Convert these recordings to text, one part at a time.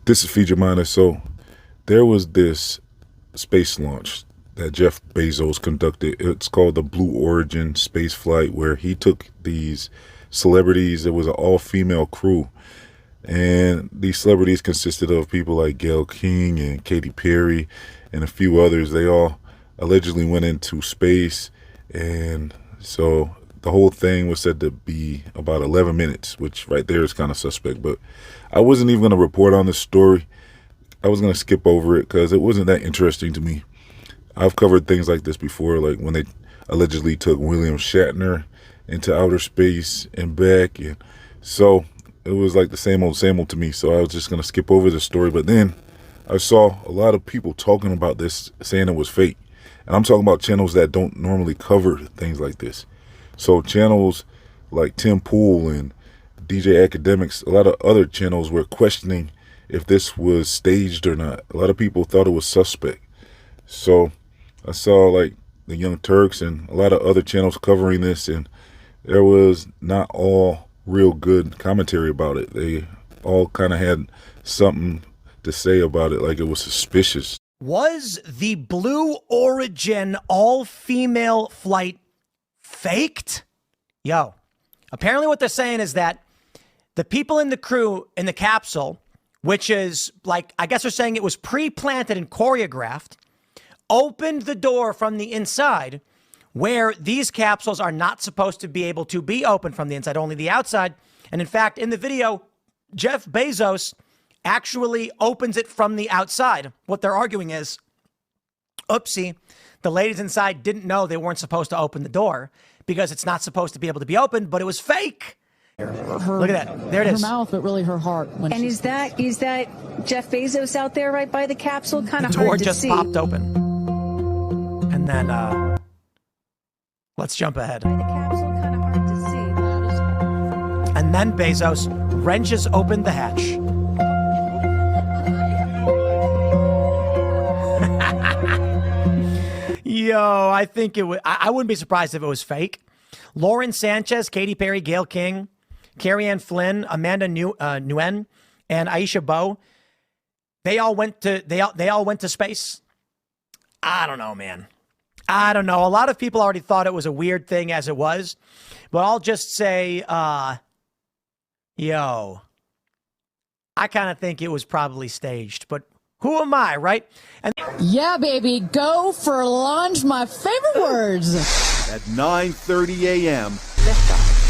This is Feed Your Mind. So there was this space launch that Jeff Bezos conducted. It's called the Blue Origin space flight, where he took these celebrities. It was an all-female crew, and these celebrities consisted of people like Gayle King and Katy Perry and a few others. They all allegedly went into space, and so the whole thing was said to be about 11 minutes, which right there is kind of suspect. But I wasn't even going to report on this story. I was going to skip over it because it wasn't that interesting to me. I've covered things like this before, like when they allegedly took William Shatner into outer space and back. And so it was like the same old to me. So I was just going to skip over the story. But then I saw a lot of people talking about this, saying it was fake. And I'm talking about channels that don't normally cover things like this. So channels like Tim Pool and DJ Academics, a lot of other channels were questioning if this was staged or not. A lot of people thought it was suspect. So I saw like the Young Turks and a lot of other channels covering this, and there was not all real good commentary about it. They all kind of had something to say about it, like it was suspicious. Was the Blue Origin all-female flight faked? Yo, apparently what they're saying is that the people in the crew in the capsule, which is like, I guess they're saying it was pre-planted and choreographed, opened the door from the inside, where these capsules are not supposed to be able to be opened from the inside, only the outside. And in fact, in the video, Jeff Bezos actually opens it from the outside. What they're arguing is, oopsie, the ladies inside didn't know they weren't supposed to open the door because it's not supposed to be able to be opened, but it was fake. Look at that. There it is. Her mouth, but really her heart. And is that Jeff Bezos out there right by the capsule? Kind of hard to see. The door just popped open. And then, let's jump ahead. By the capsule, kind of hard to see. And then Bezos wrenches open the hatch. Yo, I think it would. I wouldn't be surprised if it was fake. Lauren Sanchez, Katy Perry, Gayle King, Carrie Ann Flynn, Amanda Nguyen, and Aisha Bowe. They all went to space. I don't know, man. I don't know. A lot of people already thought it was a weird thing as it was, but I'll just say, yo, I kind of think it was probably staged, but who am I, right? And yeah, baby, go for lunch. My favorite words. At 9:30 a.m.,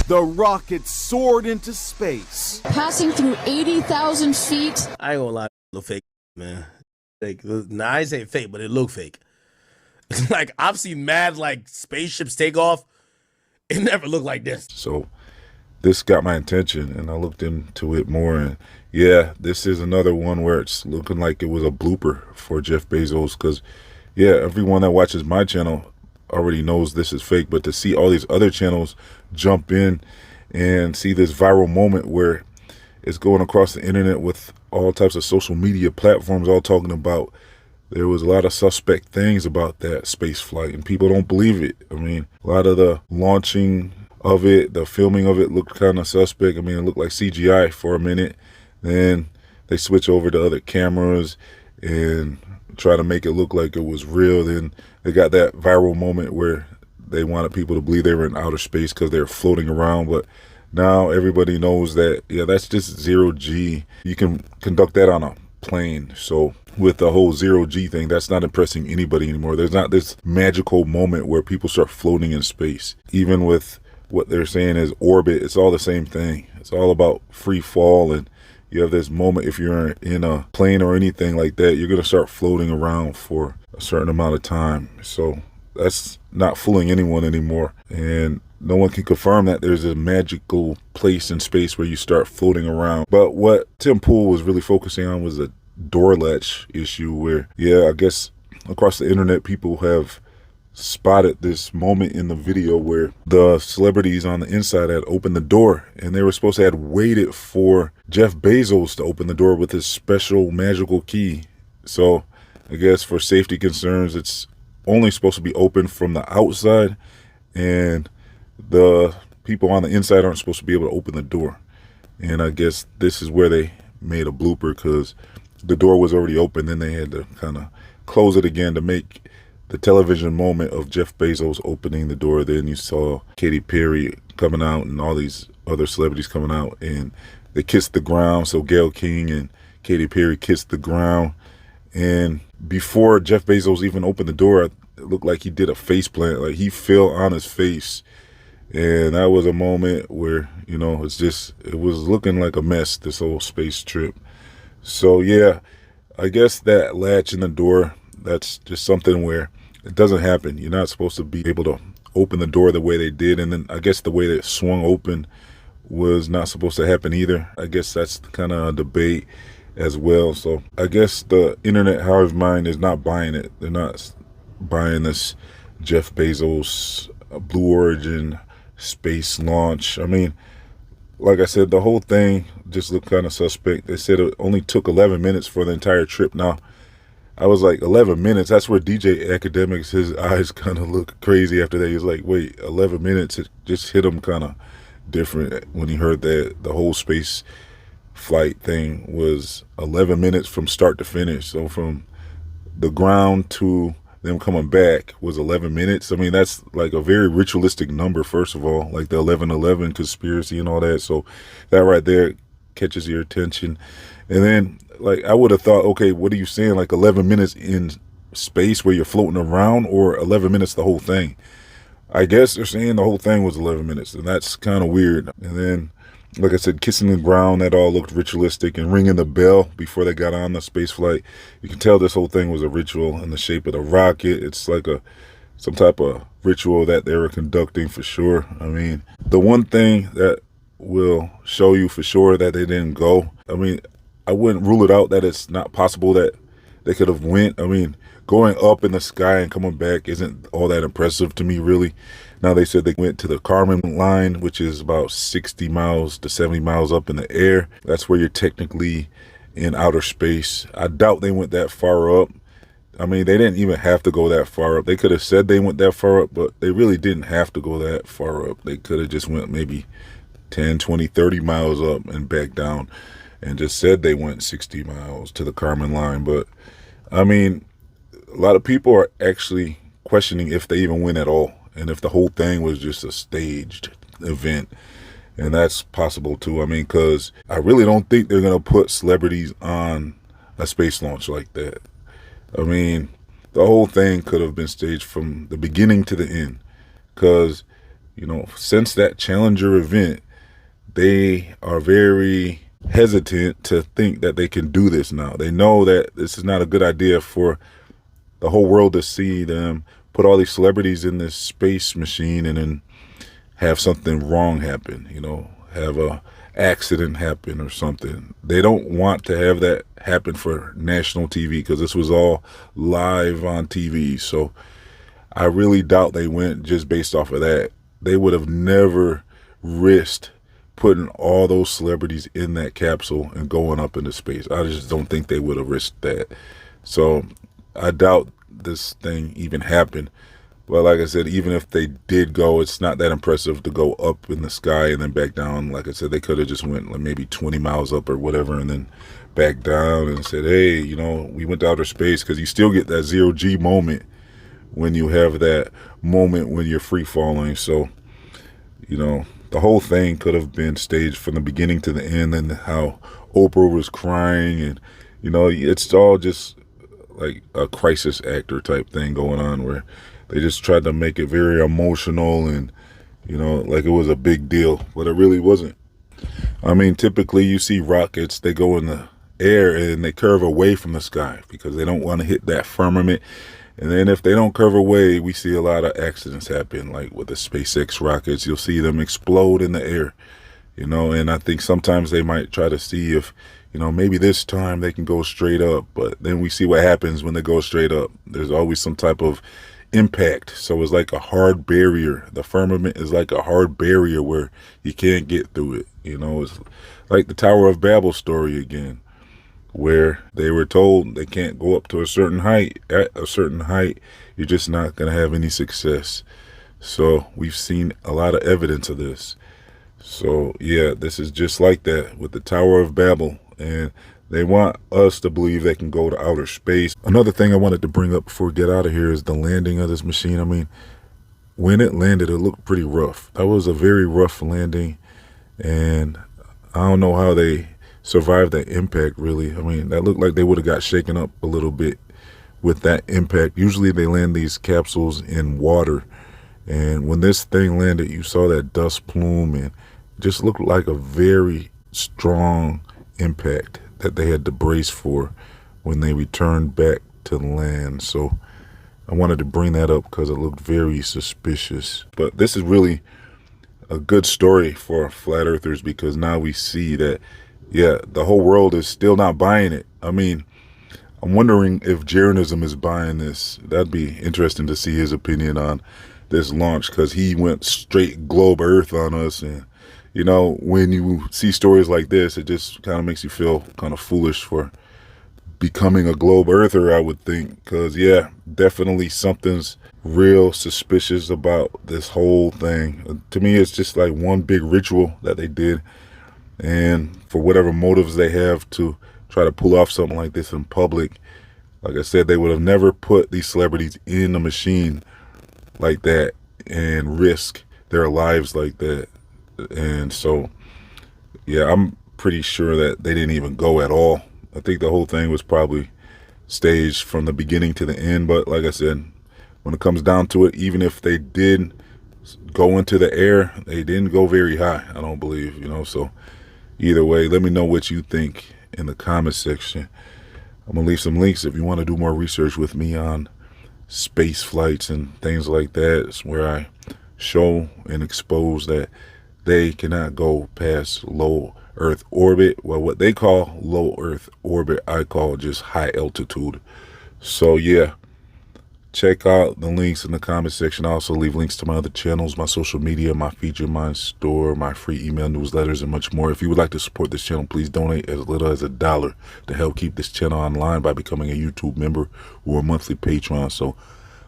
the rocket soared into space. Passing through 80,000 feet. I ain't gonna lie, it look fake, man. Like, nah, I say fake, but it look fake. Like, I've seen mad, like, spaceships take off. It never looked like this. So this got my attention, and I looked into it more, and yeah, this is another one where it's looking like it was a blooper for Jeff Bezos, because yeah, everyone that watches my channel already knows this is fake, but to see all these other channels jump in and see this viral moment where it's going across the internet with all types of social media platforms all talking about there was a lot of suspect things about that space flight, and people don't believe it. I mean, a lot of the launching of it, the filming of it looked kind of suspect. I mean, it looked like CGI for a minute. Then they switch over to other cameras and try to make it look like it was real. Then they got that viral moment where they wanted people to believe they were in outer space because they were floating around. But now everybody knows that, yeah, that's just zero G. You can conduct that on a plane. So with the whole zero G thing, that's not impressing anybody anymore. There's not this magical moment where people start floating in space. Even with what they're saying is orbit, it's all the same thing. It's all about free fall, and you have this moment, if you're in a plane or anything like that, you're going to start floating around for a certain amount of time. So that's not fooling anyone anymore. And no one can confirm that there's a magical place in space where you start floating around. But what Tim Pool was really focusing on was a door latch issue where, yeah, I guess across the internet, people have spotted this moment in the video where the celebrities on the inside had opened the door, and they were supposed to have waited for Jeff Bezos to open the door with his special magical key. So I guess for safety concerns, it's only supposed to be open from the outside, and the people on the inside aren't supposed to be able to open the door. And I guess this is where they made a blooper, because the door was already open. Then they had to kind of close it again to make the television moment of Jeff Bezos opening the door. Then you saw Katy Perry coming out and all these other celebrities coming out, and they kissed the ground. So Gayle King and Katy Perry kissed the ground. And before Jeff Bezos even opened the door, it looked like he did a face plant. Like he fell on his face. And that was a moment where, it was looking like a mess, this whole space trip. So yeah, I guess that latch in the door, that's just something where it doesn't happen. You're not supposed to be able to open the door the way they did. And then I guess the way that it swung open was not supposed to happen either. I guess that's kind of a debate as well. So I guess the internet hive mind is not buying it. They're not buying this Jeff Bezos Blue Origin space launch. I mean, like I said, the whole thing just looked kind of suspect. They said it only took 11 minutes for the entire trip. Now, I was like, 11 minutes? That's where DJ Academics, his eyes kind of look crazy after that. He was like, wait, 11 minutes? It just hit him kind of different when he heard that the whole space flight thing was 11 minutes from start to finish. So from the ground to them coming back was 11 minutes. I mean, that's like a very ritualistic number, first of all, like the 11/11 conspiracy and all that. So that right there catches your attention. And then, like, I would have thought, okay, what are you saying? Like 11 minutes in space where you're floating around, or 11 minutes the whole thing? I guess they're saying the whole thing was 11 minutes, and that's kind of weird. And then, like I said, kissing the ground, that all looked ritualistic, and ringing the bell before they got on the space flight. You can tell this whole thing was a ritual in the shape of the rocket. It's like some type of ritual that they were conducting for sure. I mean, the one thing that will show you for sure that they didn't go, I mean, I wouldn't rule it out that it's not possible that they could have went. I mean, going up in the sky and coming back isn't all that impressive to me, really. Now, they said they went to the Kármán line, which is about 60 miles to 70 miles up in the air. That's where you're technically in outer space. I doubt they went that far up. I mean, they didn't even have to go that far up. They could have said they went that far up, but they really didn't have to go that far up. They could have just went maybe 10, 20, 30 miles up and back down and just said they went 60 miles to the Kármán line. But, I mean, a lot of people are actually questioning if they even went at all, and if the whole thing was just a staged event. And that's possible too. I mean, because I really don't think they're going to put celebrities on a space launch like that. I mean, the whole thing could have been staged from the beginning to the end. Because, since that Challenger event, they are very hesitant to think that they can do this now. They know that this is not a good idea for the whole world to see them put all these celebrities in this space machine and then have something wrong happen, have a accident happen or something. They don't want to have that happen for national TV, because this was all live on TV. So I really doubt they went just based off of that. They would have never risked putting all those celebrities in that capsule and going up into space. I just don't think they would have risked that. So I doubt this thing even happened. But like I said, even if they did go, it's not that impressive to go up in the sky and then back down. Like I said, they could have just went like maybe 20 miles up or whatever and then back down and said, hey, we went to outer space, because you still get that 0G moment when you have that moment when you're free falling. So, the whole thing could have been staged from the beginning to the end, and how Oprah was crying, and, it's all just like a crisis actor type thing going on, where they just tried to make it very emotional and, like it was a big deal, but it really wasn't. I mean, typically you see rockets, they go in the air and they curve away from the sky because they don't want to hit that firmament. And then if they don't curve away, we see a lot of accidents happen, like with the SpaceX rockets. You'll see them explode in the air, and I think sometimes they might try to see if, maybe this time they can go straight up, but then we see what happens when they go straight up. There's always some type of impact. So it's like a hard barrier. The firmament is like a hard barrier where you can't get through it. It's like the Tower of Babel story again, where they were told they can't go up to a certain height. At a certain height, you're just not going to have any success. So we've seen a lot of evidence of this. So yeah, this is just like that with the Tower of Babel. And They want us to believe they can go to outer space. Another thing I wanted to bring up before we get out of here is the landing of this machine. I mean, when it landed, it looked pretty rough. That was a very rough landing, and I don't know how they survived that impact, really. I mean, that looked like they would have got shaken up a little bit with that impact. Usually they land these capsules in water, and when this thing landed, you saw that dust plume, and it just looked like a very strong impact that they had to brace for when they returned back to land. So I wanted to bring that up because it looked very suspicious. But this is really a good story for flat earthers, because now we see that, yeah, the whole world is still not buying it. I mean, I'm wondering if Jeranism is buying this. That'd be interesting to see his opinion on this launch, because he went straight globe earth on us. And you know, when you see stories like this, it just kind of makes you feel kind of foolish for becoming a globe earther, I would think. Because yeah, definitely something's real suspicious about this whole thing. To me, it's just like one big ritual that they did, and for whatever motives they have to try to pull off something like this in public, like I said, they would have never put these celebrities in a machine like that and risk their lives like that. And so yeah, I'm pretty sure that they didn't even go at all. I think the whole thing was probably staged from the beginning to the end. But like I said, when it comes down to it, even if they did go into the air, they didn't go very high, I don't believe, you know. So either way, let me know what you think in the comment section. I'm gonna leave some links if you want to do more research with me on space flights and things like that. It's where I show and expose that they cannot go past low Earth orbit. Well, what they call low Earth orbit, I call just high altitude. So yeah, check out the links in the comment section. I also leave links to my other channels, my social media, my feature, my store, my free email newsletters, and much more. If you would like to support this channel, please donate as little as $1 to help keep this channel online by becoming a YouTube member or a monthly patron. So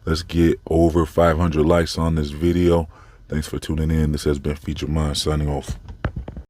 let's get over 500 likes on this video. Thanks for tuning in. This has been Feature Mind signing off.